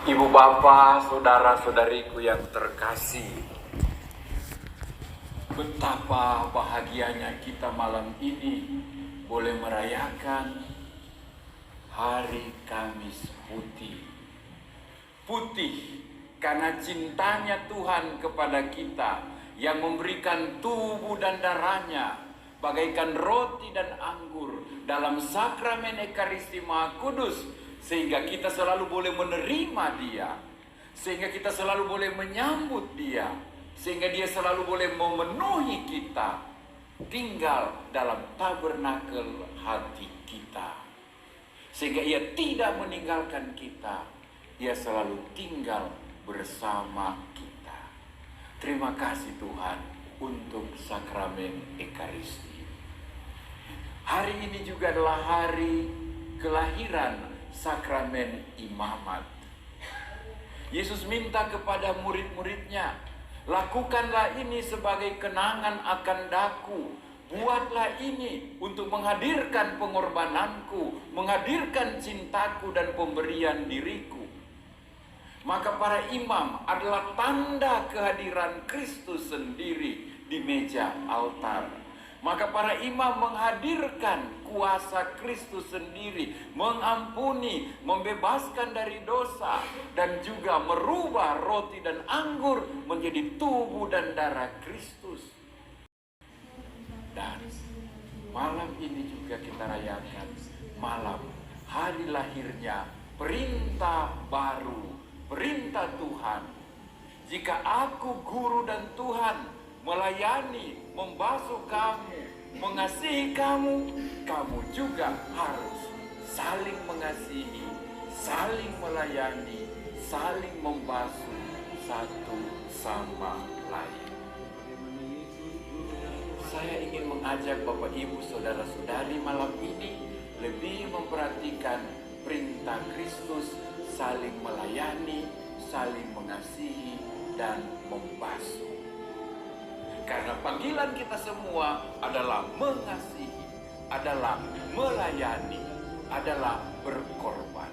Ibu bapak, saudara-saudariku yang terkasih, betapa bahagianya kita malam ini boleh merayakan Hari Kamis Putih. Putih karena cintanya Tuhan kepada kita yang memberikan tubuh dan darahnya bagaikan roti dan anggur dalam sakramen Ekaristi Maha Kudus, sehingga kita selalu boleh menerima Dia, sehingga kita selalu boleh menyambut Dia, sehingga Dia selalu boleh memenuhi kita, tinggal dalam tabernakel hati kita, sehingga Ia tidak meninggalkan kita, Ia selalu tinggal bersama kita. Terima kasih Tuhan untuk sakramen Ekaristi. Hari ini juga adalah hari kelahiran sakramen imamat. Yesus minta kepada murid-muridnya, lakukanlah ini sebagai kenangan akan daku. Buatlah ini untuk menghadirkan pengorbananku, menghadirkan cintaku dan pemberian diriku. Maka para imam adalah tanda kehadiran Kristus sendiri di meja altar. Maka para imam menghadirkan kuasa Kristus sendiri, mengampuni, membebaskan dari dosa, dan juga merubah roti dan anggur menjadi tubuh dan darah Kristus. Dan malam ini juga kita rayakan malam hari lahirnya perintah baru, perintah Tuhan. Jika aku guru dan Tuhan melayani, membasuh kamu, mengasihi kamu, kamu juga harus saling mengasihi, saling melayani, saling membasuh satu sama lain. Saya ingin mengajak Bapak Ibu saudara-saudari malam ini lebih memperhatikan perintah Kristus, saling melayani, saling mengasihi, dan membasuh. Karena panggilan kita semua adalah mengasihi, adalah melayani, adalah berkorban.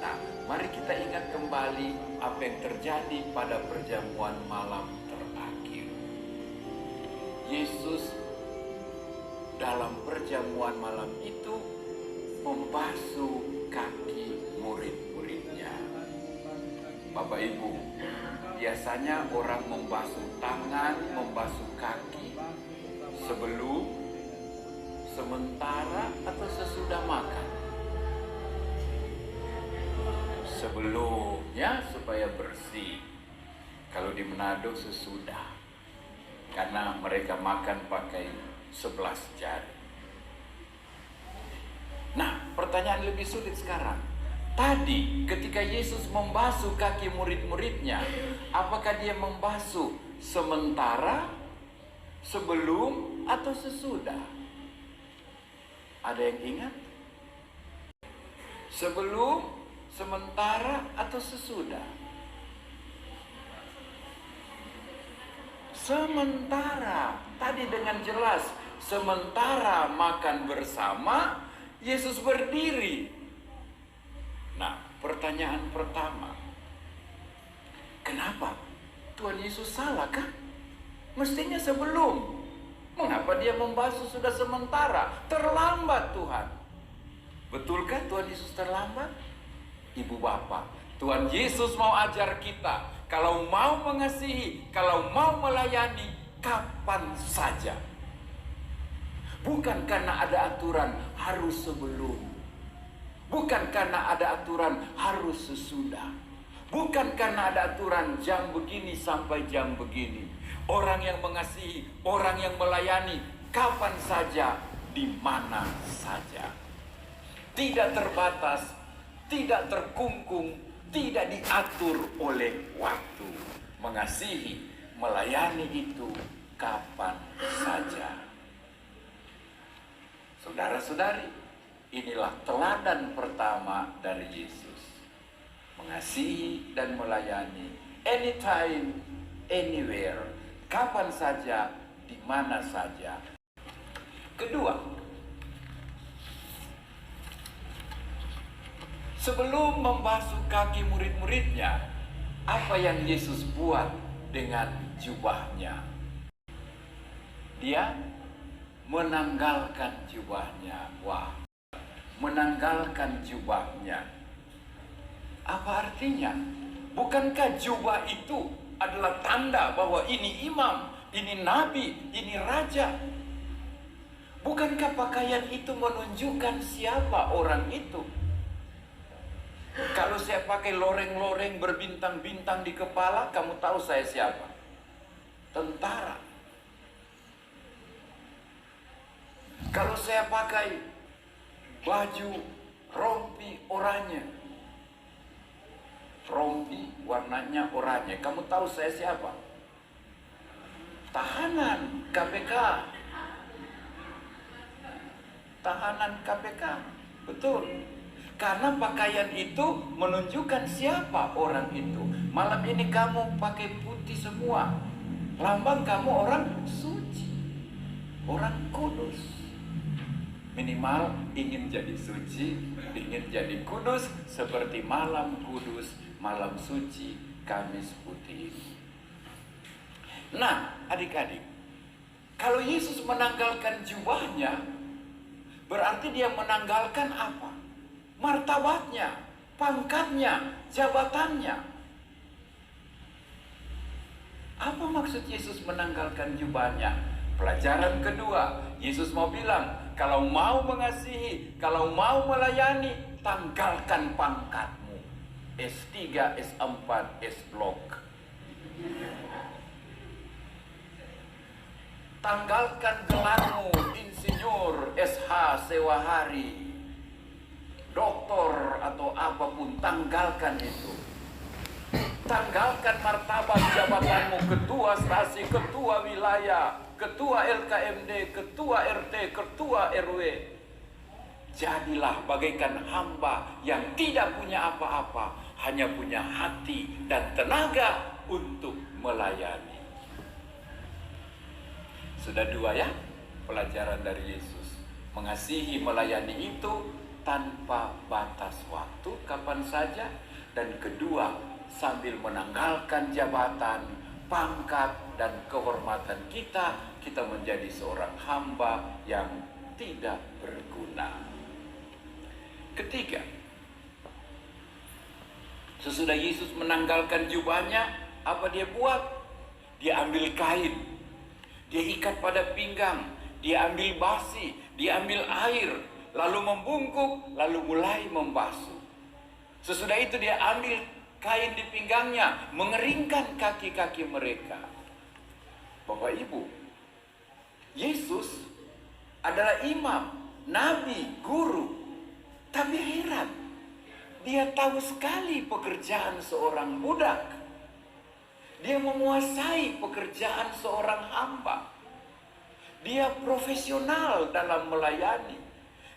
Nah, mari kita ingat kembali apa yang terjadi pada perjamuan malam terakhir. Yesus dalam perjamuan malam itu membasuh kaki murid-muridnya. Bapak Ibu, biasanya orang membasuh tangan, membasuh kaki sebelum, sementara, atau sesudah makan. Sebelumnya supaya bersih. Kalau di Manado sesudah, karena mereka makan pakai 11 jari. Nah, pertanyaan lebih sulit sekarang. Tadi ketika Yesus membasuh kaki murid-muridnya, apakah dia membasuh sementara, sebelum, atau sesudah? Ada yang ingat? Sebelum, sementara, atau sesudah? Sementara. Tadi dengan jelas, sementara makan bersama, Yesus berdiri. Nah, pertanyaan pertama, kenapa Tuhan Yesus salah kah? Mestinya sebelum. Mengapa dia membasuh sudah sementara? Terlambat Tuhan. Betulkah Tuhan Yesus terlambat? Ibu bapak, Tuhan Yesus mau ajar kita, kalau mau mengasihi, kalau mau melayani, kapan saja. Bukan karena ada aturan harus sebelum. Bukan karena ada aturan harus sesudah. Bukan karena ada aturan jam begini sampai jam begini. Orang yang mengasihi, orang yang melayani, kapan saja, di mana saja. Tidak terbatas, tidak terkungkung, tidak diatur oleh waktu. Mengasihi, melayani itu kapan saja. Saudara-saudari, inilah teladan pertama dari Yesus. Mengasihi dan melayani anytime, anywhere, kapan saja, di mana saja. Kedua, Sebelum membasuh kaki murid-muridnya, apa yang Yesus buat dengan jubahnya? Dia menanggalkan jubahnya. Wah, menanggalkan jubahnya. Apa artinya? Bukankah jubah itu adalah tanda bahwa ini imam, ini nabi, ini raja? Bukankah pakaian itu menunjukkan siapa orang itu? Kalau saya pakai loreng-loreng berbintang-bintang di kepala, kamu tahu saya siapa? Tentara. Kalau saya pakai baju rompi oranye, rompi warnanya oranye, kamu tahu saya siapa? Tahanan KPK. Tahanan KPK. Betul. Karena pakaian itu menunjukkan siapa orang itu. Malam ini kamu pakai putih semua. Lambang kamu orang suci, orang kudus. Minimal ingin jadi suci, ingin jadi kudus seperti malam kudus, malam suci, Kamis putih. Nah, adik-adik, kalau Yesus menanggalkan jubahnya, berarti dia menanggalkan apa? Martabatnya, pangkatnya, jabatannya. Apa maksud Yesus menanggalkan jubahnya? Pelajaran kedua, Yesus mau bilang, kalau mau mengasihi, kalau mau melayani, tanggalkan pangkatmu. S3, S4, S-Blok. Tanggalkan gelarmu, insinyur, SH, sewa hari, doktor atau apapun, tanggalkan itu. Tanggalkan martabat jabatanmu, ketua stasi, ketua wilayah, ketua LKMD, ketua RT, ketua RW. Jadilah bagaikan hamba yang tidak punya apa-apa, hanya punya hati dan tenaga untuk melayani. Sudah dua ya pelajaran dari Yesus. Mengasihi, melayani itu tanpa batas waktu, kapan saja. Dan kedua, sambil menanggalkan jabatan, pangkat, dan kehormatan kita, kita menjadi seorang hamba yang tidak berguna. Ketiga, sesudah Yesus menanggalkan jubahnya, apa dia buat? Dia ambil kain, dia ikat pada pinggang, dia ambil basi, dia ambil air, lalu membungkuk, lalu mulai membasuh. Sesudah itu dia ambil kain di pinggangnya, mengeringkan kaki-kaki mereka. Bapak Ibu, Yesus adalah imam, nabi, guru. Tapi heran, dia tahu sekali pekerjaan seorang budak. Dia menguasai pekerjaan seorang hamba. Dia profesional dalam melayani.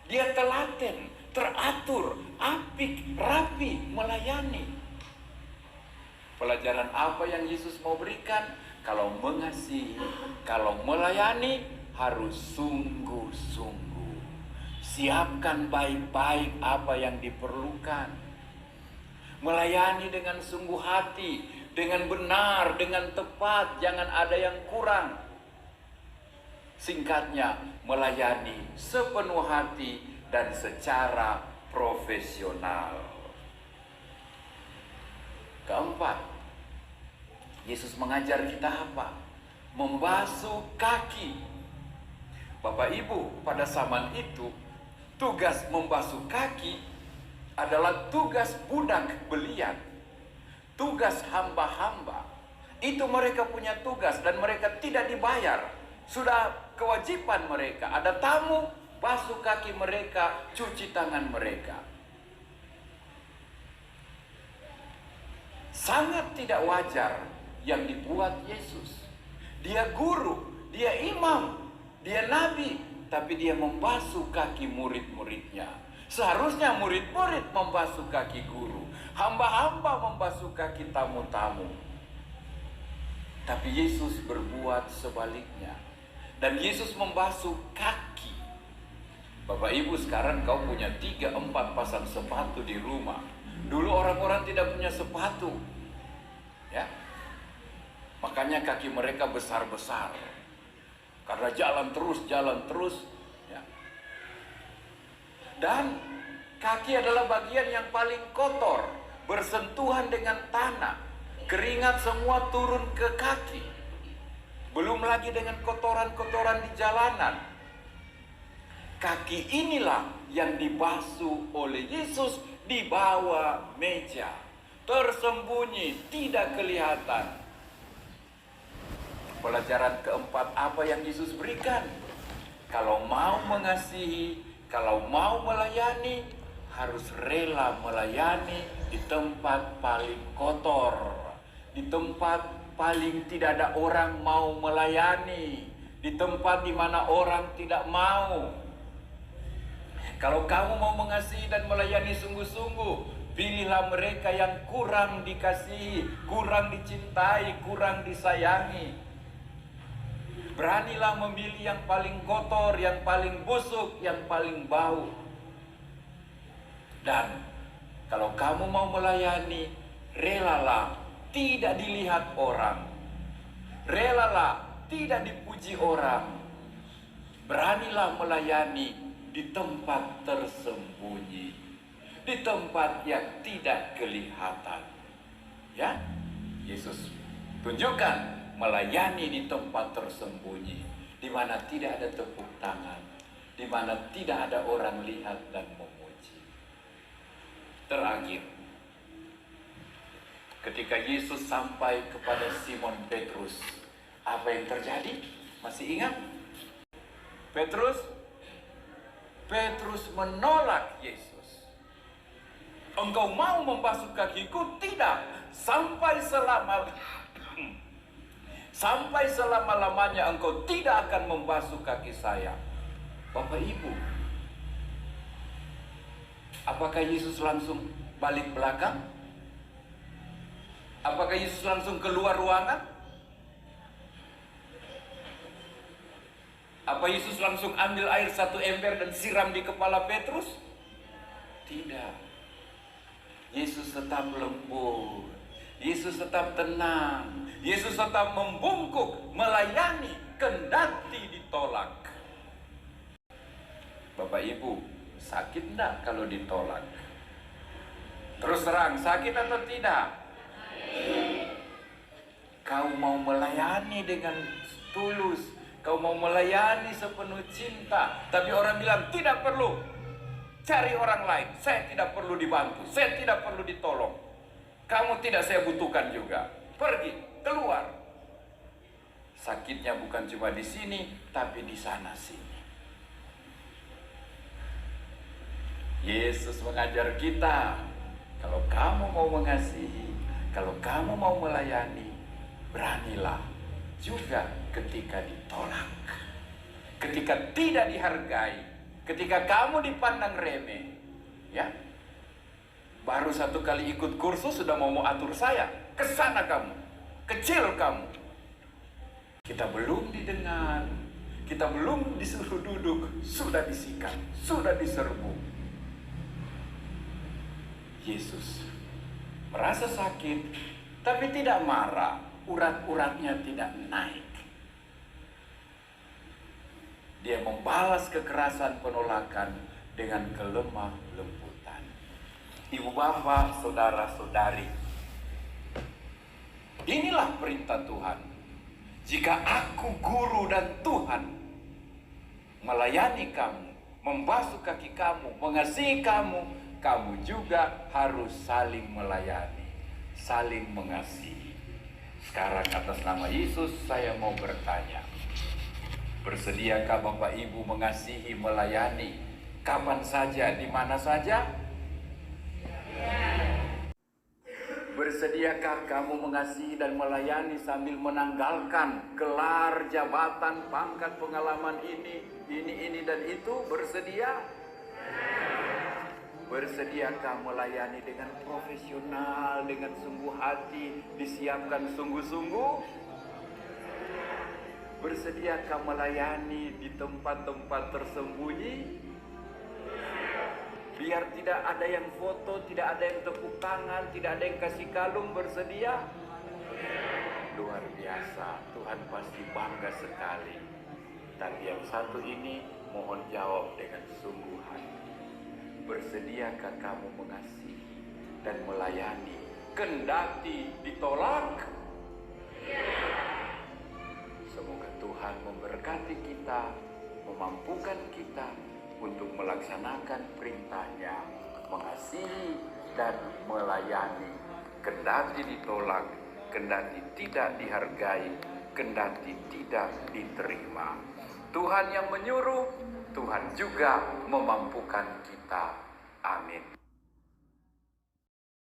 Dia telaten, teratur, apik, rapi melayani. Pelajaran apa yang Yesus mau berikan? Kalau mengasihi, kalau melayani, harus sungguh-sungguh. Siapkan baik-baik apa yang diperlukan. Melayani dengan sungguh hati, dengan benar, dengan tepat, jangan ada yang kurang. Singkatnya, melayani sepenuh hati dan secara profesional. Keempat, Yesus mengajar kita apa? Membasuh kaki. Bapak Ibu, pada zaman itu, tugas membasuh kaki adalah tugas budak belian, tugas hamba-hamba. Itu mereka punya tugas dan mereka tidak dibayar. Sudah kewajiban mereka. Ada tamu, basuh kaki mereka, cuci tangan mereka. Sangat tidak wajar yang dibuat Yesus. Dia guru, dia imam, dia nabi, tapi dia membasuh kaki murid-muridnya. Seharusnya murid-murid membasuh kaki guru, hamba-hamba membasuh kaki tamu-tamu. Tapi Yesus berbuat sebaliknya. Dan Yesus membasuh kaki. Bapak Ibu, sekarang kau punya 3-4 pasang sepatu di rumah. Dulu orang-orang tidak punya sepatu, ya. Makanya kaki mereka besar-besar, karena jalan terus, ya. Dan kaki adalah bagian yang paling kotor, bersentuhan dengan tanah, keringat semua turun ke kaki. Belum lagi dengan kotoran-kotoran di jalanan. Kaki inilah yang dibasuh oleh Yesus di bawah meja, tersembunyi, tidak kelihatan. Pelajaran keempat apa yang Yesus berikan? Kalau mau mengasihi, kalau mau melayani, harus rela melayani di tempat paling kotor, di tempat paling tidak ada orang mau melayani, di tempat di mana orang tidak mau. Kalau kamu mau mengasihi dan melayani sungguh-sungguh, pilihlah mereka yang kurang dikasihi, kurang dicintai, kurang disayangi. Beranilah memilih yang paling kotor, yang paling busuk, yang paling bau. Dan kalau kamu mau melayani, relalah tidak dilihat orang, relalah tidak dipuji orang. Beranilah melayani di tempat tersembunyi, di tempat yang tidak kelihatan. Ya, Yesus tunjukkan melayani di tempat tersembunyi, di mana tidak ada tepuk tangan, di mana tidak ada orang lihat dan memuji. Terakhir, ketika Yesus sampai kepada Simon Petrus, apa yang terjadi? Masih ingat? Petrus menolak Yesus. Engkau mau membasuh kakiku? Tidak. Sampai selama-lamanya engkau tidak akan membasuh kaki saya. Bapak Ibu, apakah Yesus langsung balik belakang? Apakah Yesus langsung keluar ruangan? Apa Yesus langsung ambil air 1 ember dan siram di kepala Petrus? Tidak. Yesus tetap lembut, Yesus tetap tenang, Yesus tetap membungkuk, melayani, kendati ditolak. Bapak Ibu, sakit enggak kalau ditolak? Terus terang, sakit atau tidak? Kau mau melayani dengan tulus, kau mau melayani sepenuh cinta, tapi orang bilang tidak perlu, cari orang lain, saya tidak perlu dibantu, saya tidak perlu ditolong, kamu tidak saya butuhkan juga, pergi, keluar. Sakitnya bukan cuma di sini, tapi di sana sini. Yesus mengajar kita, kalau kamu mau mengasihi, kalau kamu mau melayani, beranilah juga ketika ditolak, ketika tidak dihargai, ketika kamu dipandang remeh. Ya, baru 1 kali ikut kursus sudah mau atur saya, kesana kamu, kecil kamu. Kita belum didengar, kita belum disuruh duduk, sudah disikat, sudah diserbu. Yesus merasa sakit, tapi tidak marah, urat-uratnya tidak naik. Dia membalas kekerasan penolakan dengan kelemah lembutan. Ibu bapak, saudara-saudari, inilah perintah Tuhan. Jika aku guru dan Tuhan melayani kamu, membasuh kaki kamu, mengasihi kamu, kamu juga harus saling melayani, saling mengasihi. Sekarang atas nama Yesus saya mau bertanya, bersediakah Bapak Ibu mengasihi, melayani kapan saja, di mana saja? Bersediakah kamu mengasihi dan melayani sambil menanggalkan gelar, jabatan, pangkat, pengalaman ini dan itu? Bersedia? Bersediakah melayani dengan profesional, dengan sungguh hati, disiapkan sungguh-sungguh? Bersediakah melayani di tempat-tempat tersembunyi? Biar tidak ada yang foto, tidak ada yang tepuk tangan, tidak ada yang kasih kalung, bersedia? Luar biasa, Tuhan pasti bangga sekali. Tapi yang satu ini mohon jawab dengan sungguh hati. Bersediakah kamu mengasihi dan melayani kendati ditolak? Semoga Tuhan memberkati kita, memampukan kita untuk melaksanakan perintahnya, mengasihi dan melayani, kendati ditolak, kendati tidak dihargai, kendati tidak diterima. Tuhan yang menyuruh, Tuhan juga memampukan kita. Amin.